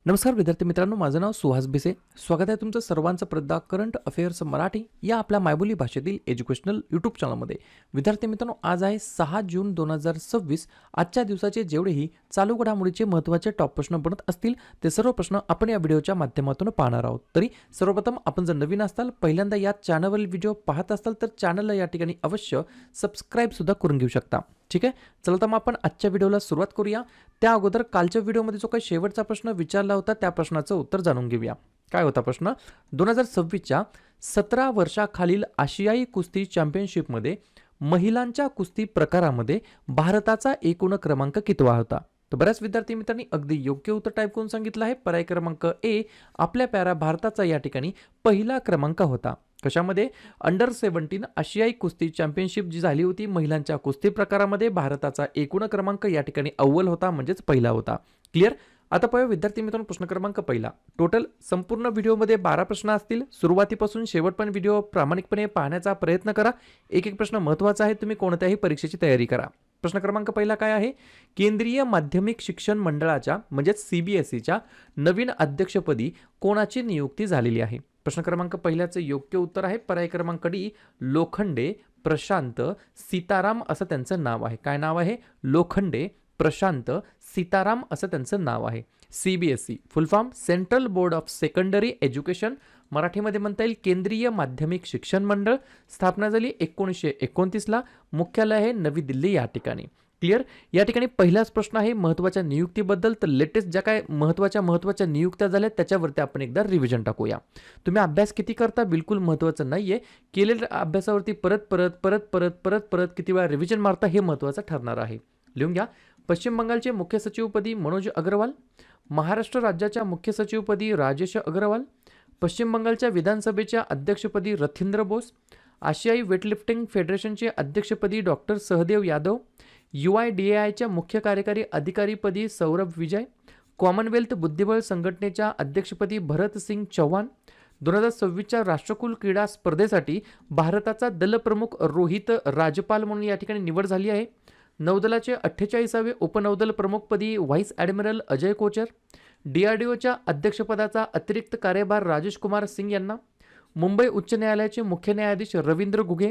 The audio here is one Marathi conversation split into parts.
नमस्कार विद्यार्थी मित्रांनो, माझं नाव सुहास भिसे. स्वागत आहे तुमचं सर्वांचं प्रदा करंट अफेअर्स मराठी या आपल्या मायबोली भाषेतील एज्युकेशनल यूट्यूब चॅनलमध्ये. विद्यार्थी मित्रांनो, आज आहे 6 जून 2026. आजच्या दिवसाचे जेवढेही चालू घडामोडीचे महत्त्वाचे टॉप प्रश्न बनत असतील ते सर्व प्रश्न आपण या व्हिडिओच्या माध्यमातून पाहणार आहोत. तरी सर्वप्रथम आपण जर नवीन असाल, पहिल्यांदा या चॅनलवरील व्हिडिओ पाहत असाल तर चॅनलला या ठिकाणी अवश्य सबस्क्राईब सुद्धा करून घेऊ शकता. ठीक आहे, चला तर मग आपण आजच्या व्हिडिओला सुरुवात करूया. त्या अगोदर कालच्या व्हिडिओमध्ये जो काही शेवटचा प्रश्न विचारला होता त्या प्रश्नाचं उत्तर जाणून घेऊया. काय होता प्रश्न? 2026च्या 17 वर्षाखालील आशियाई कुस्ती चॅम्पियनशिपमध्ये महिलांच्या कुस्ती प्रकारामध्ये भारताचा एकूण क्रमांक कितवा होता? तर बऱ्याच विद्यार्थी मित्रांनी अगदी योग्य उत्तर टाईप करून सांगितलं आहे. पर्याय क्रमांक ए आपल्या प्यारा भारताचा या ठिकाणी पहिला क्रमांक होता. कशामध्ये? अंडर 17 आशियाई कुस्ती चॅम्पियनशिप जी झाली होती महिलांच्या कुस्ती प्रकारामध्ये भारताचा एकूण क्रमांक या ठिकाणी अव्वल होता, म्हणजेच पहिला होता. क्लिअर? आता पाहूया विद्यार्थी मित्रांनो प्रश्न क्रमांक पहिला. टोटल संपूर्ण व्हिडिओमध्ये 12 प्रश्न असतील. सुरुवातीपासून शेवटपर्यंत व्हिडिओ प्रामाणिकपणे पाहण्याचा प्रयत्न करा. एक एक प्रश्न महत्त्वाचा आहे, तुम्ही कोणत्याही परीक्षेची तयारी करा. प्रश्न क्रमांक पहिला काय आहे? केंद्रीय माध्यमिक शिक्षण मंडळाच्या म्हणजेच सीबीएसईच्या नवीन अध्यक्षपदी कोणाची नियुक्ती झालेली आहे? प्रश्न क्रमांक पहिल्याचं योग्य उत्तर आहे पर्याय क्रमांक डी, लोखंडे प्रशांत सीताराम असं त्यांचं नाव आहे. काय नाव आहे? लोखंडे प्रशांत सीताराम असं त्यांचं नाव आहे. CBSE full form central board of secondary education, मराठीमध्ये म्हणता येईल केंद्रीय माध्यमिक शिक्षण मंडळ. स्थापना झाली 1929ला. मुख्यालय आहे नवी दिल्ली या ठिकाणी. क्लिअर? या ठिकाणी पहिलाच प्रश्न आहे महत्त्वाच्या नियुक्तीबद्दल. तर लेटेस्ट ज्या काय महत्त्वाच्या नियुक्त्या झाल्या त्याच्यावरती आपण एकदा रिव्हिजन टाकूया. तुम्ही अभ्यास किती करता बिलकुल महत्त्वाचं नाहीये. केलेल्या अभ्यासावरती परत किती वेळा रिव्हिजन मारता हे महत्त्वाचं ठरणार आहे. लिहून घ्या. पश्चिम बंगालचे मुख्य सचिवपदी मनोज अग्रवाल, महाराष्ट्र राज्याच्या मुख्य सचिवपदी राजेश अग्रवाल, पश्चिम बंगालच्या विधानसभेच्या अध्यक्षपदी रथिंद्र बोस, आशियाई वेटलिफ्टिंग फेडरेशनचे अध्यक्षपदी डॉक्टर सहदेव यादव, UIDAIच्या मुख्य कार्यकारी अधिकारीपदी सौरभ विजय, कॉमनवेल्थ बुद्धिबळ संघटनेच्या अध्यक्षपदी भरत सिंग चौहान. 2026च्या राष्ट्रकुल क्रीडा स्पर्धेसाठी भारताचा दलप्रमुख रोहित राजपाल म्हणून या ठिकाणी निवड झाली आहे. नौदलाचे 48वे उपनौदल प्रमुखपदी व्हाईस ॲडमिरल अजय कोचर, DRDOच्या अध्यक्षपदाचा अतिरिक्त कार्यभार राजेश कुमार सिंग यांना, मुंबई उच्च न्यायालयाचे मुख्य न्यायाधीश रवींद्र घुगे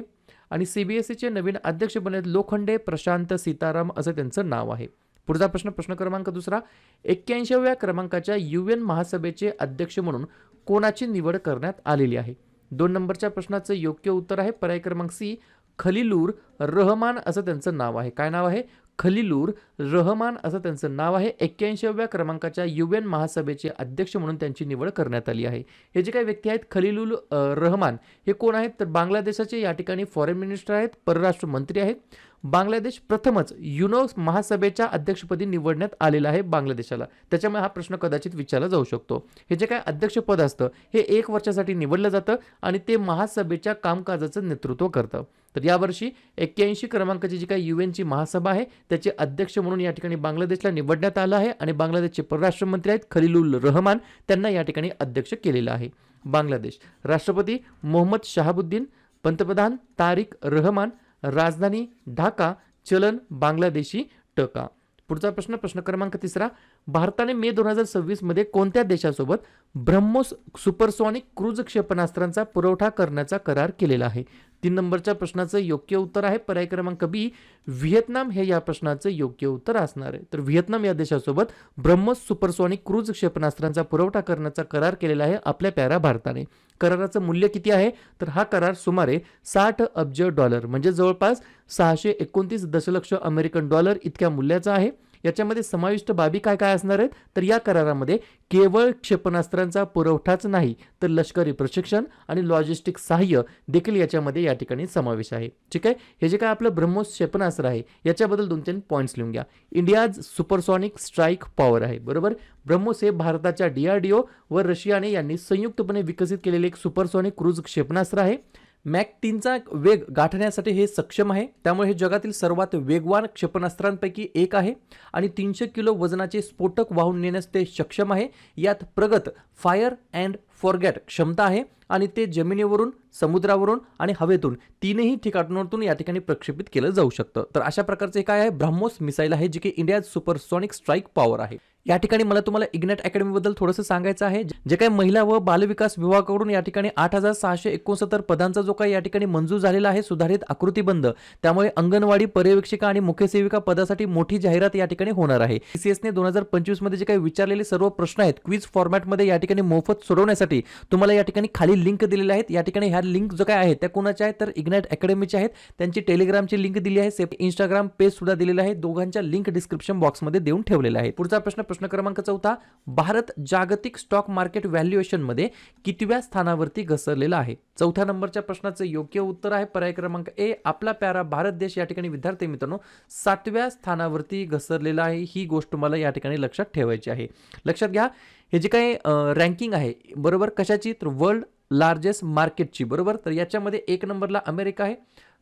आणि सीबीएसईचे नवीन अध्यक्ष बनलेत लोखंडे प्रशांत सीताराम असं त्यांचं नाव आहे. पुढचा प्रश्न, प्रश्न क्रमांक दुसरा. 81व्या क्रमांकाच्या UN महासभेचे अध्यक्ष म्हणून कोणाची निवड करण्यात आलेली आहे? 2 नंबरच्या प्रश्नाचं योग्य उत्तर आहे पर्याय क्रमांक सी, खलीलूर रहमान असं त्यांचं नाव आहे. काय नाव आहे? खलीलूर रहमान असं त्यांचं नाव आहे. 81व्या क्रमांकाच्या UN महासभेचे अध्यक्ष म्हणून त्यांची निवड करण्यात आली आहे. हे जे काही व्यक्ती आहेत खलीलुल रहमान हे कोण आहेत? तर बांगलादेशाचे या ठिकाणी फॉरेन मिनिस्टर आहेत, परराष्ट्र मंत्री आहेत. बांगलादेश प्रथमच युनो महासभेच्या अध्यक्षपदी निवडण्यात आलेला आहे बांगलादेशाला. त्याच्यामुळे हा प्रश्न कदाचित विचारला जाऊ शकतो. हे जे काय अध्यक्षपद असतं हे 1 वर्षासाठी निवडलं जातं आणि ते महासभेच्या कामकाजाचं नेतृत्व करतं. तर यावर्षी 81 क्रमांकाची जी काही UNची महासभा आहे त्याचे अध्यक्ष म्हणून या ठिकाणी बांगलादेशला निवडण्यात आलं आहे आणि बांगलादेशचे परराष्ट्र मंत्री आहेत खलीलुल रहमान, त्यांना या ठिकाणी अध्यक्ष केलेलं आहे. बांगलादेश राष्ट्रपती मोहम्मद शहाबुद्दीन, पंतप्रधान तारिक रहमान, राजधानी ढाका, चलन बांगलादेशी टका. पुढचा प्रश्न, प्रश्न क्रमांक तिसरा. भारताने मे 2026 मध्ये कोणत्या देशासोबत ब्रह्मोस सुपरसॉनिक क्रूज क्षेपणास्त्रांचा पुरवठा करण्याचा करार केलेला आहे? 3 नंबरच्या प्रश्नाचं योग्य उत्तर आहे पर्याय क्रमांक बी, व्हिएतनाम हे या प्रश्नाचं योग्य उत्तर असणार आहे. तर व्हिएतनाम या देशासोबत ब्रह्मोस सुपरसॉनिक क्रूज क्षेपणास्त्रांचा पुरवठा करण्याचा करार केलेला आहे आपल्या प्यारा भारताने. कराराचं मूल्य किती आहे? तर हा करार सुमारे $60 अब्ज म्हणजे जवळपास 629 दशलक्ष अमेरिकन डॉलर इतक्या मूल्याचा आहे. याच्यामध्ये समाविष्ट बाबी काय काय असणार आहेत? तर या करारामध्ये केवळ क्षेपणास्त्रांचा पुरवठाच नाही तर लष्करी प्रशिक्षण आणि लॉजिस्टिक सहाय्य देखील याच्यामध्ये या ठिकाणी समावेश आहे. ठीक आहे, हे जे काय आपलं ब्रह्मोस क्षेपणास्त्र आहे याच्याबद्दल 2-3 पॉईंट्स लिहून घ्या. इंडियाज सुपरसॉनिक स्ट्राईक पॉवर आहे. बरोबर? ब्रह्मोस हे भारताच्या DRDO व रशियाने यांनी संयुक्तपणे विकसित केलेले एक सुपरसॉनिक क्रूज क्षेपणास्त्र आहे. मॅक 3चा वेग गाठण्यासाठी हे सक्षम आहे. त्यामुळे हे जगातील सर्वात वेगवान क्षेपणास्त्रांपैकी एक आहे आणि 300 किलो वजनाचे स्फोटक वाहून नेण्यास ते सक्षम आहे. यात प्रगत फायर अँड फॉरगॅट क्षमता आहे आणि ते जमिनीवरून, समुद्रावरून आणि हवेतून तीनही ठिकाणांतून या ठिकाणी प्रक्षेपित केलं जाऊ शकतं. तर अशा प्रकारचे काय आहे, ब्रह्मोस मिसाईल आहे, जे की इंडिया सुपरसॉनिक स्ट्राईक पॉवर आहे. या ठिकाणी मला तुम्हाला इग्नाइट अकॅडमी बद्दल थोडंसं सांगायचं आहे. जे काही महिला व बालविकास विभागाकडून या ठिकाणी 8669 पदांचा जो काही या ठिकाणी मंजूर झालेला आहे सुधारित आकृतीबंध, त्यामुळे अंगणवाडी पर्यवेक्षिका आणि मुख्य सेविका पदासाठी मोठी जाहिरात या ठिकाणी होणार आहे. सीसीएसने 2025 मध्ये जे काही विचारलेले सर्व प्रश्न आहेत क्विज फॉर्मॅटमध्ये या ठिकाणी मोफत सोडवण्यासाठी तुम्हाला या ठिकाणी खाली लिंक दिलेल्या आहेत. या ठिकाणी ह्या लिंक जो काय आहेत त्या कोणाच्या आहेत तर इग्नाइट अकॅडमीच्या आहेत. त्यांची टेलिग्रामची लिंक दिली आहे, सेफ इंस्टाग्राम पेज सुद्धा दिलेला आहे. दोघांच्या लिंक डिस्क्रिप्शन बॉक्समध्ये देऊन ठेवलेला आहे. पुढचा प्रश्न क्रमांक 14, भारत जागतिक स्टॉक मार्केट व्हॅल्युएशन मध्ये कितव्या स्थानावरती घसरलेला आहे? चौथ्या नंबरच्या प्रश्नाचं योग्य उत्तर आहे पर्याय क्रमांक ए, आपला प्यारा भारत देश या ठिकाणी विद्यार्थी मित्रांनो 7व्या स्थानावरती घसरलेला आहे. ही गोष्ट मला या ठिकाणी लक्षात ठेवायची आहे. लक्षात घ्या, हे जे काही रँकिंग आहे बरोबर कशाची तर वर्ल्ड लार्जेस्ट मार्केटची बरोबर. तर याच्यामध्ये 1 नंबरला अमेरिका आहे,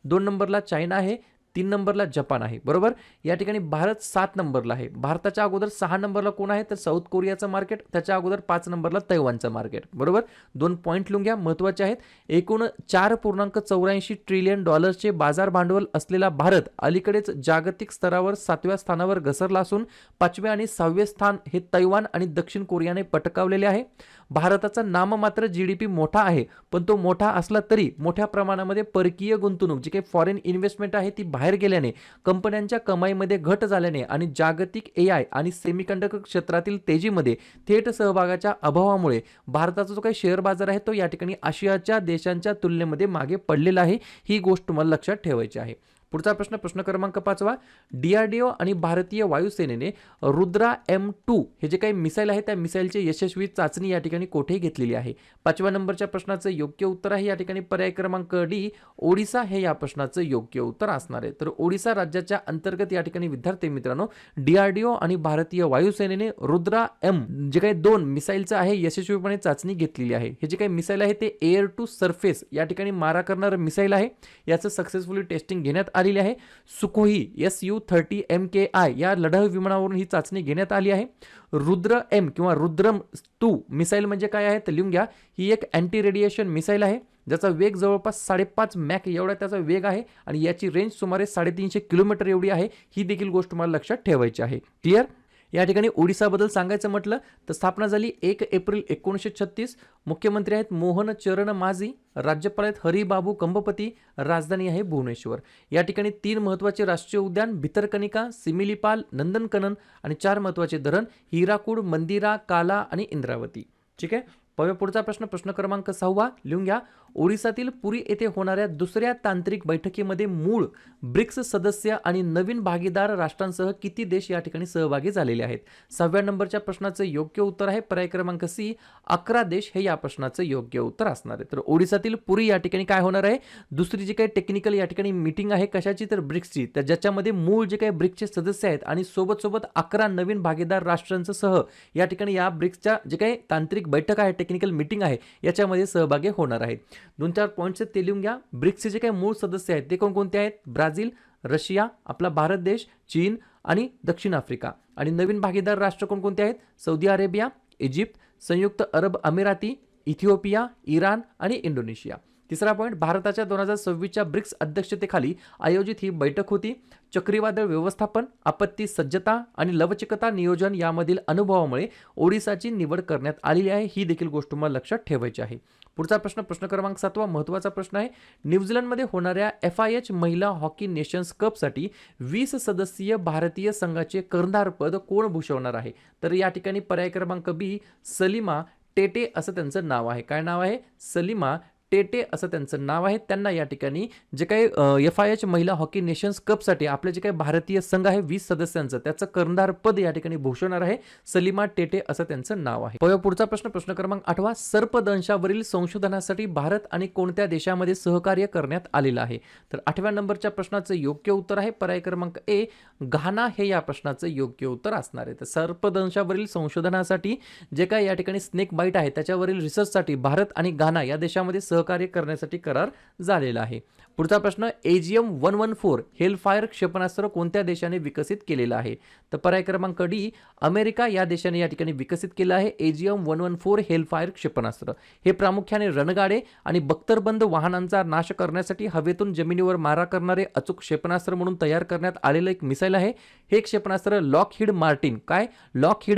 2 नंबरला चायना आहे, 3 नंबरला जपान आहे बरोबर. या ठिकाणी भारत 7 नंबरला आहे. भारताच्या अगोदर 6 नंबरला कोण आहे तर साऊथ कोरियाचं मार्केट, त्याच्या अगोदर 5 नंबरला तैवानचं मार्केट बरोबर. 2 पॉईंट लिहून घ्या महत्त्वाचे आहेत. एकूण $4.84 ट्रिलियन डॉलर्सचे बाजार भांडवल असलेला भारत अलीकडेच जागतिक स्तरावर 7व्या स्थानावर घसरला असून 5वे आणि 6वे स्थान हे तैवान आणि दक्षिण कोरियाने पटकावलेले आहे. भारताचा नाममात्र जीडीपी मोठा आहे, पण तो मोठा असला तरी मोठ्या प्रमाणामध्ये परकीय गुंतवणूक जी काही फॉरेन इन्व्हेस्टमेंट आहे ती बाहेर गेल्याने, कंपन्यांच्या कमाईमध्ये घट झाल्याने आणि जागतिक एआय आणि सेमीकंडक्टर क्षेत्रातील तेजीमध्ये थेट सहभागाच्या अभावामुळे भारताचा जो काही शेअर बाजार आहे तो या ठिकाणी आशियाच्या देशांच्या तुलनेमध्ये मागे पडलेला आहे. ही गोष्ट तुम्हाला लक्षात ठेवायची आहे. पुढचा प्रश्न क्रमांक 5, डीआरडीओ आणि भारतीय वायुसेनेने रुद्रा M2 हे जे काही मिसाईल आहे त्या मिसाईलची यशस्वी चाचणी या ठिकाणी कोठे घेतलेली आहे? 5व्या नंबरच्या प्रश्नाचं योग्य उत्तर आहे या ठिकाणी पर्याय क्रमांक डी, ओडिसा हे या प्रश्नाचं योग्य उत्तर असणार आहे. तर ओडिसा राज्याच्या अंतर्गत या ठिकाणी विद्यार्थी मित्रांनो डीआरडीओ आणि भारतीय वायुसेनेने रुद्रा M जे काही 2 मिसाईलचं आहे यशस्वीपणे चाचणी घेतलेली आहे. हे जे काही मिसाईल आहे ते एअर टू सरफेस या ठिकाणी मारा करणारं मिसाईल आहे. याचं सक्सेसफुली टेस्टिंग घेण्यात आलेली आहे. सुखोई Su-30 MKI या लढाऊ विमानावरून ही चाचणी घेण्यात आली आहे. रुद्र M किंवा रुद्रम 2 मिसाईल म्हणजे काय आहे तर लिहून घ्या, ही एक अँटी रेडिएशन मिसाईल आहे ज्याचा वेग जवळपास 5.5 मॅक एवढा त्याचा वेग आहे आणि याची रेंज सुमारे 350 किलोमीटर एवढी आहे. ही देखील गोष्ट मला लक्षात ठेवायची आहे. क्लिअर. या ठिकाणी ओडिसाबद्दल सांगायचं म्हटलं तर स्थापना झाली 1 एप्रिल 1936. मुख्यमंत्री आहेत मोहन चरण माझी, राज्यपाल आहेत हरिबाबू कंबपती, राजधानी आहे भुवनेश्वर. या ठिकाणी 3 महत्त्वाचे राष्ट्रीय उद्यान भितरकनिका, सिमिलीपाल, नंदनकनन आणि 4 महत्त्वाचे धरण हिराकूड, मंदिरा, काला आणि इंद्रावती. ठीक आहे. पुढचा प्रश्न क्रमांक 6 लिहून घ्या. ओडिसातील पुरी येथे होणाऱ्या दुसऱ्या तांत्रिक बैठकीमध्ये मूळ ब्रिक्स सदस्य आणि नवीन भागीदार राष्ट्रांसह किती देश या ठिकाणी सहभागी झालेले आहेत? 6व्या नंबरच्या प्रश्नाचं योग्य उत्तर आहे पर्याय क्रमांक सी, 11 देश हे या प्रश्नाचं योग्य उत्तर असणार आहे. तर ओडिसातील पुरी या ठिकाणी काय होणार आहे, दुसरी जी काही टेक्निकल या ठिकाणी मीटिंग आहे कशाची तर ब्रिक्सची, तर ज्याच्यामध्ये मूळ जे काही ब्रिक्सचे सदस्य आहेत आणि सोबत 11 नवीन भागीदार राष्ट्रांचं सह या ठिकाणी या ब्रिक्सच्या जे काही तांत्रिक बैठक आहे टेक्निकल मीटिंग आहे याच्यामध्ये सहभागी होणार आहेत. 2-4 पॉईंट्स ते लिहून घ्या. ब्रिक्सचे जे काही मूळ सदस्य आहेत ते कोणकोणते आहेत? ब्राझील, रशिया, आपला भारत देश, चीन आणि दक्षिण आफ्रिका. आणि नवीन भागीदार राष्ट्र कोणकोणते आहेत? सौदी अरेबिया, इजिप्त, संयुक्त अरब अमिराती, इथिओपिया, इराण आणि इंडोनेशिया. तिसरा पॉईंट, भारताच्या 2026च्या ब्रिक्स अध्यक्षतेखाली आयोजित ही बैठक होती. चक्रीवादळ व्यवस्थापन, आपत्ती सज्जता आणि लवचिकता नियोजन यामधील अनुभवामुळे ओडिसाची निवड करण्यात आलेली आहे. ही देखील गोष्ट तुम्हाला लक्षात ठेवायची आहे. पुढचा प्रश्न क्रमांक 7 महत्त्वाचा प्रश्न आहे. न्यूझीलंडमध्ये होणाऱ्या FIH महिला हॉकी नेशन्स कपसाठी 20 सदस्यीय भारतीय संघाचे कर्णधारपद कोण भूषवणार आहे? तर या ठिकाणी पर्याय क्रमांक बी, सलीमा टेटे असं त्यांचं नाव आहे. काय नाव आहे? सलीमा टेटे असं त्यांचं नाव आहे. त्यांना या ठिकाणी जे काही FIH महिला हॉकी नेशन्स कपसाठी आपले जे काही भारतीय संघ आहे 20 सदस्यांचं त्याचं कर्णधार पद या ठिकाणी भूषवणार आहे. सलीमा टेटे असं त्यांचं नाव आहे. पुढचा प्रश्न क्रमांक 8, सर्पदंशावरील संशोधनासाठी भारत आणि कोणत्या देशामध्ये सहकार्य करण्यात आलेलं आहे? तर 8व्या नंबरच्या प्रश्नाचं योग्य उत्तर आहे पर्याय क्रमांक ए, घाना हे या प्रश्नाचं योग्य उत्तर असणार आहे. तर सर्पदंशावरील संशोधनासाठी जे काही या ठिकाणी स्नेक बाईट आहे त्याच्यावरील रिसर्चसाठी भारत आणि घाना या देशामध्ये सहकार्य सहकार्य करण्यासाठी करार झालेला आहे. पुढचा प्रश्न, AGM-114 हेलफायर क्षेपणास्त्र कोणत्या देशाने विकसित केलेलं आहे? तर पर्याय क्रमांक डी, अमेरिका या देशाने या ठिकाणी विकसित केलं आहे AGM-114 हेलफायर क्षेपणास्त्र. हे प्रामुख्याने रणगाडे आणि बख्तरबंद वाहनांचा नाश करण्यासाठी हवेतून जमिनीवर मारा करणारे अचूक क्षेपणास्त्र म्हणून तयार करण्यात आलेलं एक मिसाईल आहे. हे क्षेपणास्त्र लॉकहीड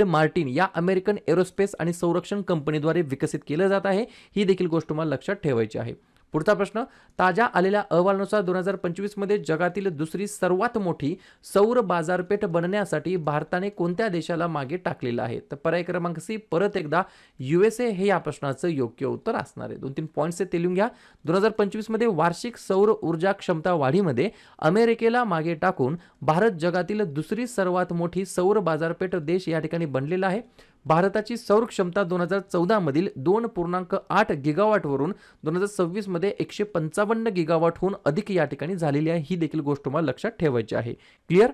मार्टिन या अमेरिकन एरोस्पेस आणि संरक्षण कंपनीद्वारे विकसित केलं जात आहे. ही देखील गोष्ट तुम्हाला लक्षात ठेवायची आहे. पुढचा प्रश्न, ताज्या आलेल्या अहवालानुसार 2025 मध्ये जगातील दुसरी सर्वात मोठी सौर बाजारपेठ बनण्यासाठी भारताने कोणत्या देशाला मागे टाकलेलं आहे? तर पर्याय क्रमांक सी, परत एकदा USA हे या प्रश्नाचं योग्य उत्तर असणार आहे. 2-3 पॉईंट्स ते लिहून घ्या. 2025 मध्ये वार्षिक सौर ऊर्जा क्षमता वाढीमध्ये अमेरिकेला मागे टाकून भारत जगातील दुसरी सर्वात मोठी सौर बाजारपेठ देश या ठिकाणी बनलेला आहे. भारताची सौर क्षमता 2014 मधील 2.8 गिगावॉटवरून 2026 मध्ये 155 गिगावॉटहून अधिक या ठिकाणी झालेली आहे. ही देखील गोष्ट तुम्हाला लक्षात ठेवायची आहे. क्लिअर?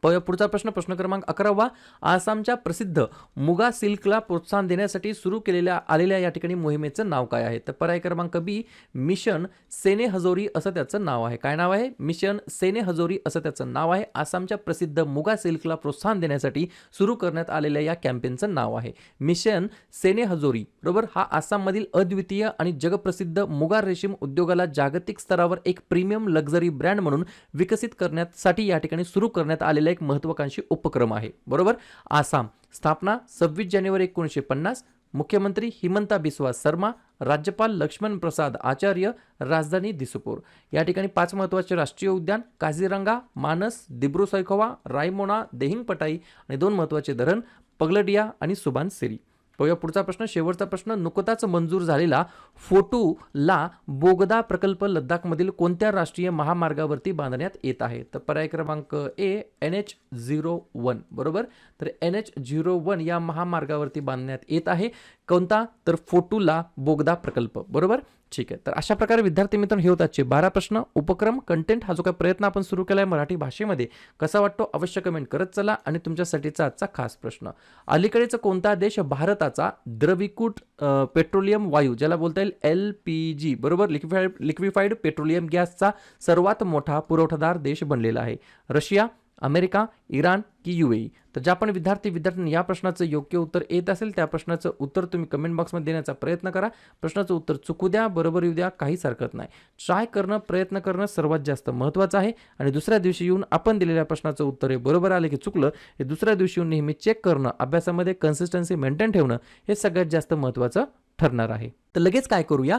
पुढचा प्रश्न क्रमांक 11वा, आसामच्या प्रसिद्ध मुगा सिल्कला प्रोत्साहन देण्यासाठी सुरू आलेल्या या ठिकाणी मोहिमेचं नाव काय आहे? तर पर्याय क्रमांक बी, मिशन सेने हजोरी असं त्याचं नाव आहे. काय नाव आहे? मिशन सेने हजोरी असं त्याचं नाव आहे. आसामच्या प्रसिद्ध मुगा सिल्कला प्रोत्साहन देण्यासाठी सुरू करण्यात आलेल्या या कॅम्पेनचं नाव आहे मिशन सेने हजोरी. बरोबर. हा आसाममधील अद्वितीय आणि जगप्रसिद्ध मुगा रेशीम उद्योगाला जागतिक स्तरावर एक प्रीमियम लक्झरी ब्रँड म्हणून विकसित करण्यासाठी या ठिकाणी सुरू करण्यात आलेला एक महत्त्वाकांक्षी उपक्रम आहे. बरोबर. आसाम, स्थापना 26 जानेवारी 1950, मुख्यमंत्री हिमंता बिस्वा शर्मा, राज्यपाल लक्ष्मण प्रसाद आचार्य, राजधानी दिसपूर. या ठिकाणी 5 महत्त्वाचे राष्ट्रीय उद्यान, काझीरंगा, मानस, दिब्रू सैखोवा, रायमोना, देहिंग पटाई आणि 2 महत्त्वाचे धरण, पगलडिया आणि सुबानसिरी. पुढचा प्रश्न, शेवटचा प्रश्न, नुकताच मंजूर झालेला फोटूला बोगदा प्रकल्प लद्दाखमधील कोणत्या राष्ट्रीय महामार्गावरती बांधण्यात येत आहे? तर पर्याय क्रमांक ए, NH-01. बरोबर. तर NH-01 या महामार्गावरती बांधण्यात येत आहे. कोणता? तर फोटूला बोगदा प्रकल्प. बरोबर. ठीक आहे. तर अशा प्रकारे विद्यार्थी मित्रांनो हे होते आजचे 12 प्रश्न. उपक्रम कंटेंट हा जो काही प्रयत्न आपण सुरू केला आहे मराठी भाषेमध्ये कसा वाटतो अवश्य कमेंट करत चला. आणि तुमच्यासाठीचा आजचा खास प्रश्न, अलीकडेच कोणता देश भारताचा द्रवीकृत पेट्रोलियम वायू ज्याला बोलता येईल LPG, बरोबर, लिक्विफाईड पेट्रोलियम गॅसचा सर्वात मोठा पुरवठादार देश बनलेला आहे? रशिया, अमेरिका, इराण की UAE? तर ज्या पण विद्यार्थ्यांनी या प्रश्नाचं योग्य उत्तर येत असेल त्या प्रश्नाचं उत्तर तुम्ही कमेंट बॉक्समध्ये देण्याचा प्रयत्न करा. प्रश्नाचं उत्तर चुकू द्या, बरोबर येऊ द्या, काहीच हरकत नाही. ट्राय करणं, प्रयत्न करणं सर्वात जास्त महत्त्वाचं आहे. आणि दुसऱ्या दिवशी येऊन आपण दिलेल्या प्रश्नाचं उत्तर हे बरोबर आले की चुकलं हे दुसऱ्या दिवशी येऊन नेहमी चेक करणं, अभ्यासामध्ये कन्सिस्टन्सी मेंटेन ठेवणं हे सगळ्यात जास्त महत्त्वाचं ठरणार आहे. तर लगेच काय करूया,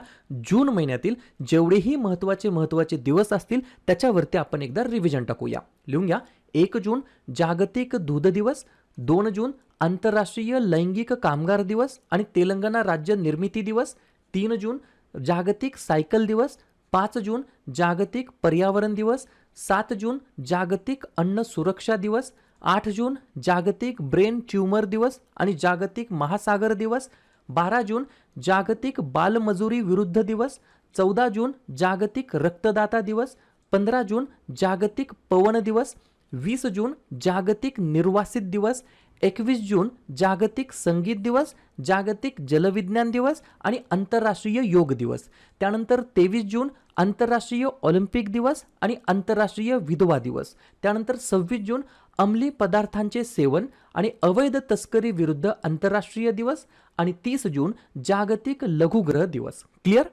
जून महिन्यातील जेवढेही महत्त्वाचे दिवस असतील त्याच्यावरती आपण एकदा रिव्हिजन टाकूया. लिहून घ्या. 1 जून जागतिक दूध दिवस, 2 जून आंतरराष्ट्रीय लैंगिक कामगार दिवस आणि तेलंगणा राज्य निर्मिती दिवस, 3 जून जागतिक सायकल दिवस, 5 जून जागतिक पर्यावरण दिवस, 7 जून जागतिक अन्न सुरक्षा दिवस, 8 जून जागतिक ब्रेन ट्यूमर दिवस आणि जागतिक महासागर दिवस, 12 जून जागतिक बालमजुरी विरुद्ध दिवस, 14 जून जागतिक रक्तदाता दिवस, 15 जून जागतिक पवन दिवस, 20 जून जागतिक निर्वासित दिवस, 21 जून जागतिक संगीत दिवस, जागतिक जलविज्ञान दिवस आणि आंतरराष्ट्रीय योग दिवस. त्यानंतर 23 जून आंतरराष्ट्रीय ऑलिम्पिक दिवस आणि आंतरराष्ट्रीय विधवा दिवस. त्यानंतर 26 जून अंमली पदार्थांचे सेवन आणि अवैध तस्करी विरुद्ध आंतरराष्ट्रीय दिवस आणि 30 जून जागतिक लघुग्रह दिवस. क्लिअर?